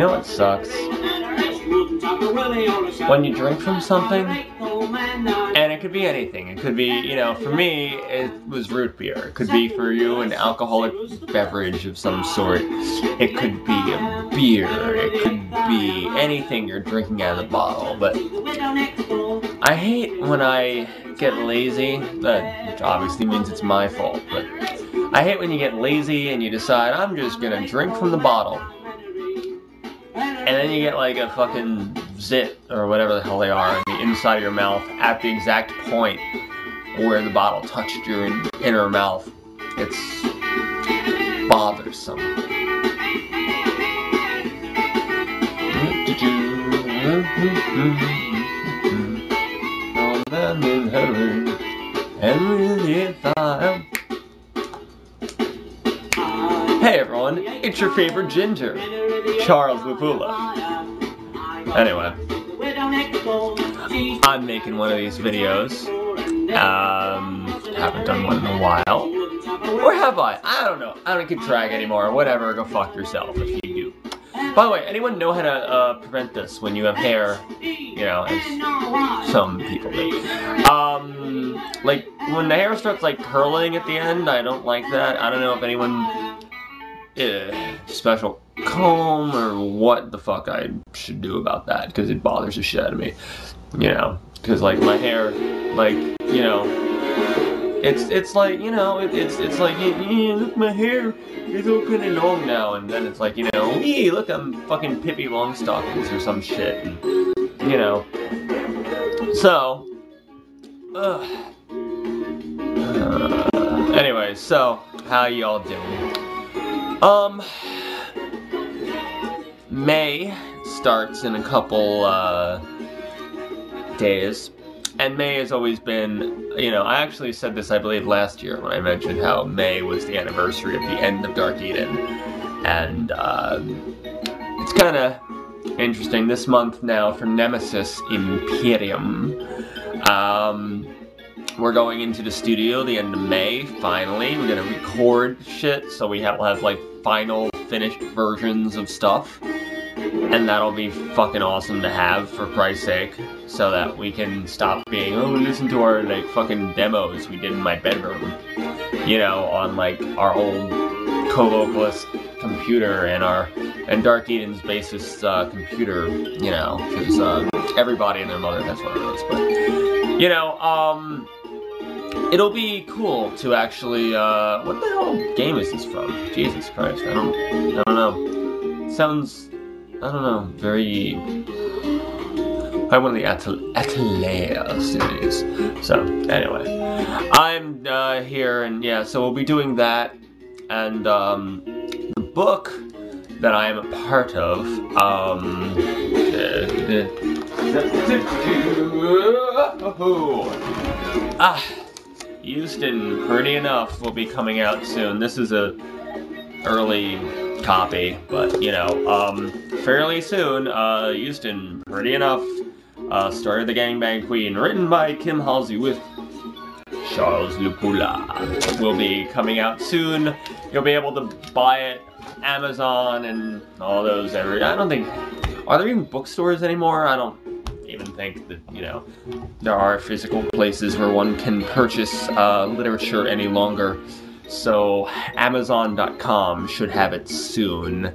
know what sucks? When you drink from something, and it could be anything. It could be, you know, for me, it was root beer. It could be for you an alcoholic beverage of some sort. It could be a beer. It could be anything you're drinking out of the bottle. But I hate when I get lazy, which obviously means it's my fault, but I hate when you get lazy and you decide, I'm just gonna drink from the bottle. And then you get like a fucking zit, or whatever the hell they are, in the inside of your mouth at the exact point where the bottle touched your inner mouth. It's bothersome. Hey everyone, it's your favorite ginger, Charles Lupula. Anyway, I'm making one of these videos. Haven't done one in a while. Or have I? I don't know. I don't keep track anymore. Whatever, go fuck yourself if you do. By the way, anyone know how to prevent this when you have hair? You know, as some people do. Like, when the hair starts, like, curling at the end, I don't like that. I don't know if anyone... special comb or what the fuck I should do about that, because it bothers the shit out of me, you know, because like my hair, like, you know, it's like, you know, it's like, yeah, look, my hair is all kind of long now, and then it's like, you know, hey, look, I'm fucking Pippi Longstockings or some shit, and, you know, so, anyway, so, how y'all doing? May starts in a couple, days, and May has always been, you know, I actually said this, I believe, last year when I mentioned how May was the anniversary of the end of Dark Eden, and, it's kind of interesting this month now for Nemesis Imperium. We're going into the studio the end of May, finally. We're gonna record shit, so we'll have like final finished versions of stuff. And that'll be fucking awesome to have, for Christ's sake. So that we can stop being, oh, listen to our like fucking demos we did in my bedroom. You know, on like our old co-vocalist computer and Dark Eden's bassist computer, you know, because everybody and their mother has one of those. But, you know, it'll be cool to actually, what the hell game is this from? Jesus Christ, I don't know. It sounds, I don't know, very, probably one of the Atelier series. So, anyway, I'm here, and yeah, so we'll be doing that, and the book that I am a part of, Houston, Pretty Enough will be coming out soon. This is a early copy, but, you know, fairly soon, Houston, Pretty Enough, Story of the Gangbang Queen, written by Kim Halsey with Charles Lupula, will be coming out soon. You'll be able to buy it Amazon and all those I don't think, are there even bookstores anymore? I don't even think that, you know, there are physical places where one can purchase literature any longer. So Amazon.com should have it soon.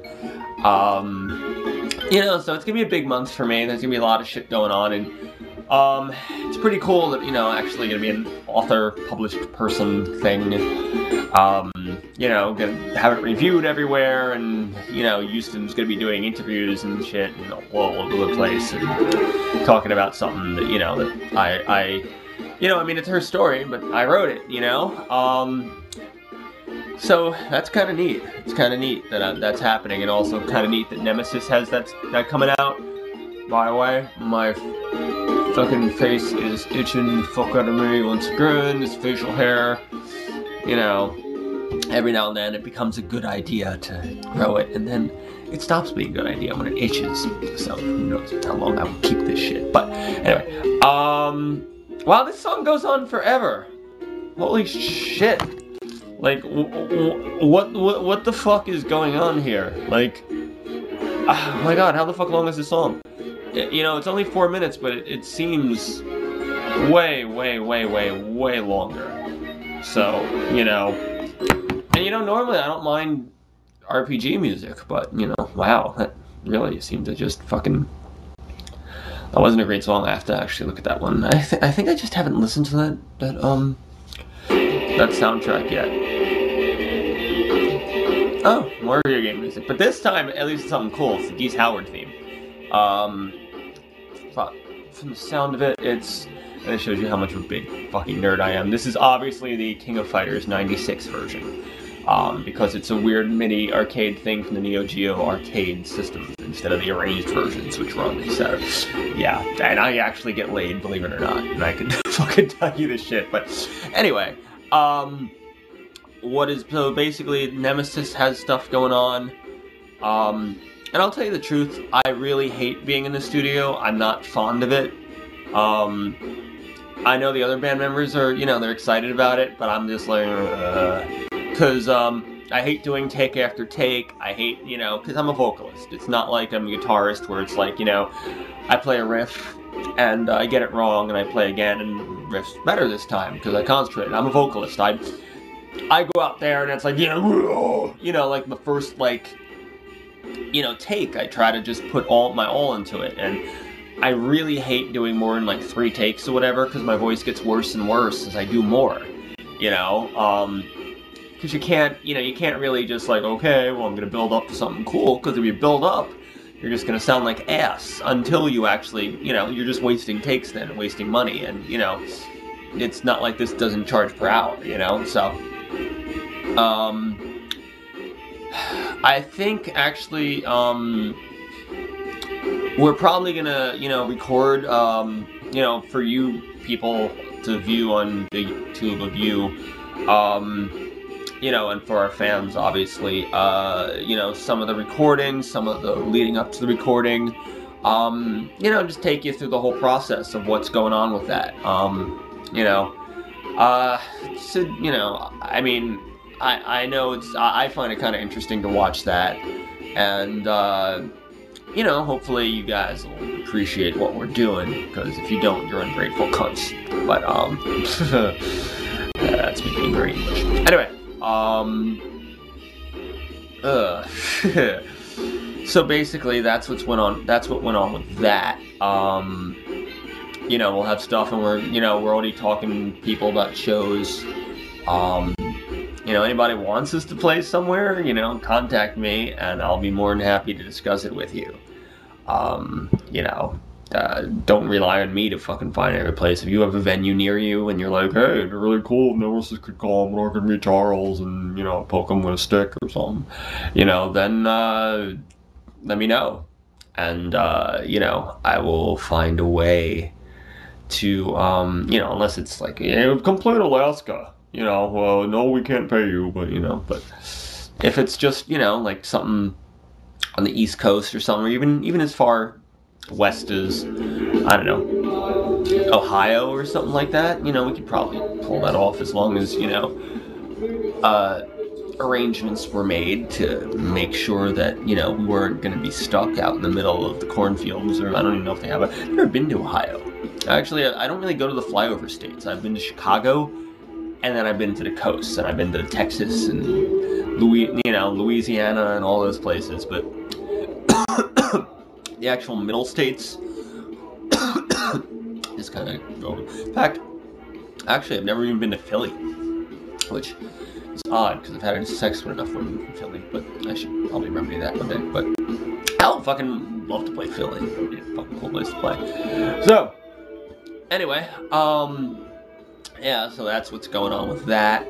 You know, so it's gonna be a big month for me. There's gonna be a lot of shit going on, and it's pretty cool that, you know, actually gonna be an author, published person thing. You know, gonna have it reviewed everywhere, and, you know, Houston's gonna be doing interviews and shit and all over the place, and talking about something that, you know, that I you know, I mean, it's her story, but I wrote it, you know? So that's kind of neat. It's kind of neat that that's happening, and also kind of neat that Nemesis has that coming out. By the way, my fucking face is itching the fuck out of me once again. This facial hair, you know, every now and then it becomes a good idea to grow it, and then it stops being a good idea when it itches. So who knows how long I will keep this shit. But anyway, wow, this song goes on forever. Holy shit. Like, what the fuck is going on here? Like, Oh my god, how the fuck long is this song? You know, it's only 4 minutes, but it seems way longer. So, you know, and you know, normally I don't mind RPG music, but you know, wow, that really seemed to just fucking. That wasn't a great song. I have to actually look at that one. I think I just haven't listened to that soundtrack yet. Oh, more video game music, but this time at least it's something cool. It's the Geese Howard theme. From the sound of it, and it shows you how much of a big fucking nerd I am. This is obviously the King of Fighters '96 version, because it's a weird MIDI arcade thing from the Neo Geo arcade system instead of the arranged versions, which were on the set. Yeah, and I actually get laid, believe it or not, and I can fucking tell you this shit. But anyway, so basically Nemesis has stuff going on. And I'll tell you the truth, I really hate being in the studio. I'm not fond of it. I know the other band members are, you know, they're excited about it, but I'm just like, because I hate doing take after take. I hate, you know, because I'm a vocalist. It's not like I'm a guitarist where it's like, you know, I play a riff and I get it wrong and I play again and riff's better this time because I concentrate. I'm a vocalist. I go out there and it's like, you know, like the first, like, you know, take, I try to just put my all into it, and I really hate doing more than like 3 takes or whatever, because my voice gets worse and worse as I do more, you know, because you can't really just like, okay, well, I'm gonna build up to something cool, because if you build up, you're just gonna sound like ass until you actually, you know, you're just wasting takes then, and wasting money, and, you know, it's not like this doesn't charge per hour, you know, so, I think actually, we're probably gonna, you know, record, you know, for you people to view on the YouTube of you, you know, and for our fans, obviously, you know, some of the recordings, some of the leading up to the recording, you know, just take you through the whole process of what's going on with that, you know, so, you know, I mean, I know I find it kind of interesting to watch that, and, you know, hopefully you guys will appreciate what we're doing, because if you don't, you're ungrateful cunts, but, that's me being very English. Anyway, so basically that's what went on with that, you know, we'll have stuff, and we're already talking to people about shows, you know, anybody wants us to play somewhere, you know, contact me, and I'll be more than happy to discuss it with you. You know, don't rely on me to fucking find every place. If you have a venue near you, and you're like, hey, it'd be really cool if Nemesis could come, and I could meet Charles, and, you know, poke him with a stick or something, you know, then, let me know. And, you know, I will find a way to, you know, unless it's like, come play in Alaska. You know, well, no, we can't pay you, but, you know, but if it's just, you know, like something on the East Coast or something, or even as far west as, I don't know, Ohio or something like that, you know, we could probably pull that off as long as, you know, arrangements were made to make sure that, you know, we weren't going to be stuck out in the middle of the cornfields, or I don't even know if they have I've never been to Ohio. Actually, I don't really go to the flyover states. I've been to Chicago, and then I've been to the coast, and I've been to Texas and Louisiana and all those places, but the actual middle states is kind of going. In fact, actually, I've never even been to Philly, which is odd because I've had sex with enough women from Philly, but I should probably remember that one day. But I'll fucking love to play Philly. It'd be a fucking cool place to play. So, anyway, yeah, so that's what's going on with that.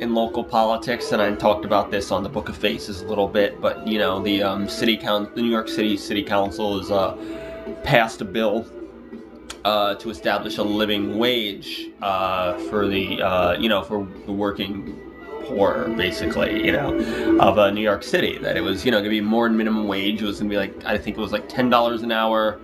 In local politics, and I talked about this on the Book of Faces a little bit, but, you know, the the New York City City Council has passed a bill to establish a living wage for the, you know, for the working poor, basically, you know, of New York City. That it was, you know, going to be more than minimum wage. It was going to be like, I think it was like $10 an hour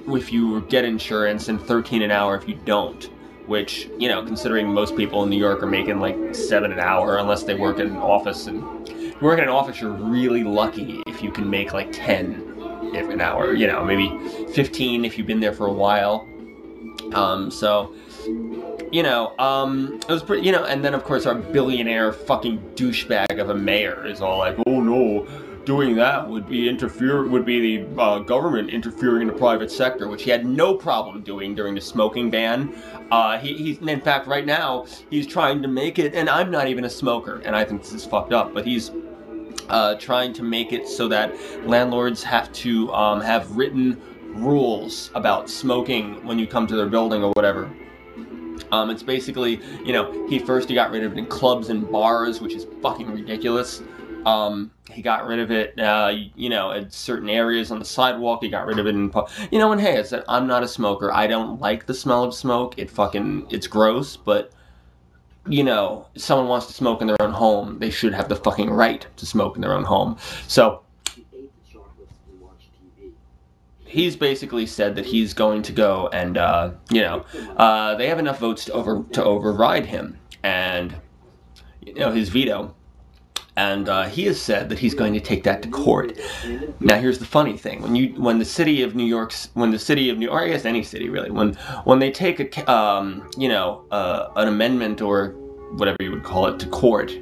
if you get insurance, and $13 an hour if you don't. Which, you know, considering most people in New York are making like $7 an hour, unless they work in an office, and if you work in an office, you're really lucky if if you can make like 10 if an hour, you know, maybe 15 if you've been there for a while. So, you know, it was pretty, you know, and then of course our billionaire fucking douchebag of a mayor is all like, oh no, doing that would be the government interfering in the private sector, which he had no problem doing during the smoking ban. He's in fact right now he's trying to make it, and I'm not even a smoker, and I think this is fucked up, but he's trying to make it so that landlords have to have written rules about smoking when you come to their building or whatever. It's basically, you know, he got rid of it in clubs and bars, which is fucking ridiculous. He got rid of it, you know, at certain areas on the sidewalk. He got rid of it in, you know, and hey, I said, I'm not a smoker. I don't like the smell of smoke. It's gross, but, you know, if someone wants to smoke in their own home, they should have the fucking right to smoke in their own home. So, he's basically said that he's going to go and, you know, they have enough votes to override him and, you know, his veto. And he has said that he's going to take that to court. Now, here's the funny thing: when the city of New York, or I guess any city really, when they take a, you know, an amendment or whatever you would call it to court,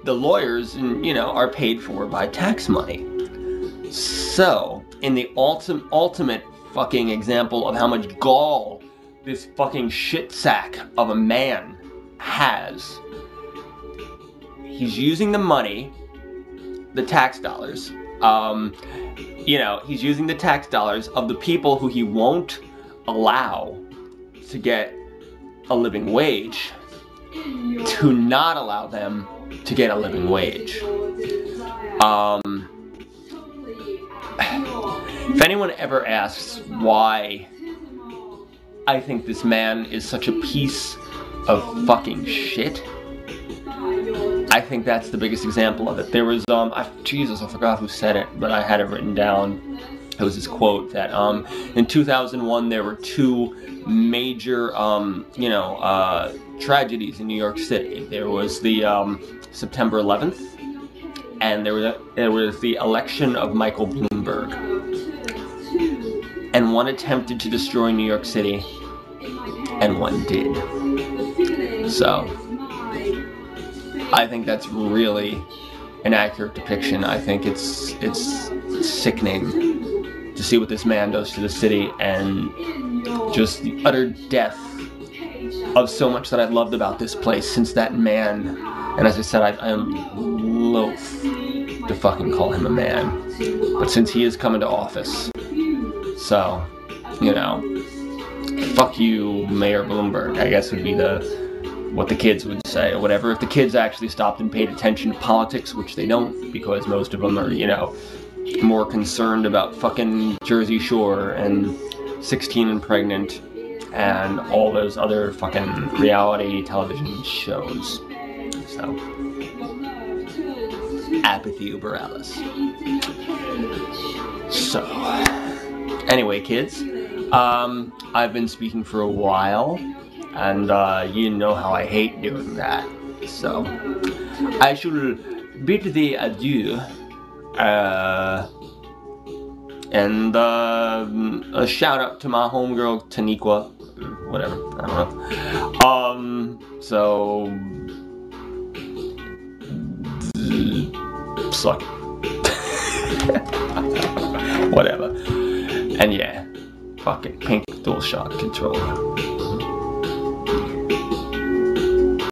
the lawyers, you know, are paid for by tax money. So, in the ultimate fucking example of how much gall this fucking shit sack of a man has, he's using the money, the tax dollars, you know, he's using the tax dollars of the people who he won't allow to get a living wage to not allow them to get a living wage. If anyone ever asks why I think this man is such a piece of fucking shit, I think that's the biggest example of it. There was, Jesus, I forgot who said it, but I had it written down. It was this quote that, in 2001, there were two major, you know, tragedies in New York City. There was the, September 11th, and there was the election of Michael Bloomberg. And one attempted to destroy New York City, and one did. So, I think that's really an accurate depiction. I think it's sickening to see what this man does to the city, and just the utter death of so much that I've loved about this place since that man. And as I said, I am loath to fucking call him a man, but since he is coming to office, so, you know, fuck you, Mayor Bloomberg, I guess would be what the kids would say, or whatever. If the kids actually stopped and paid attention to politics, which they don't, because most of them are, you know, more concerned about fucking Jersey Shore and 16 and Pregnant and all those other fucking reality television shows. So, apathy uber alles. So, anyway, kids, I've been speaking for a while, and you know how I hate doing that. So, I shall bid thee adieu, and a shout out to my homegirl Taniqua, whatever, I don't know. So, suck it. Whatever. And yeah, fucking pink DualShock controller.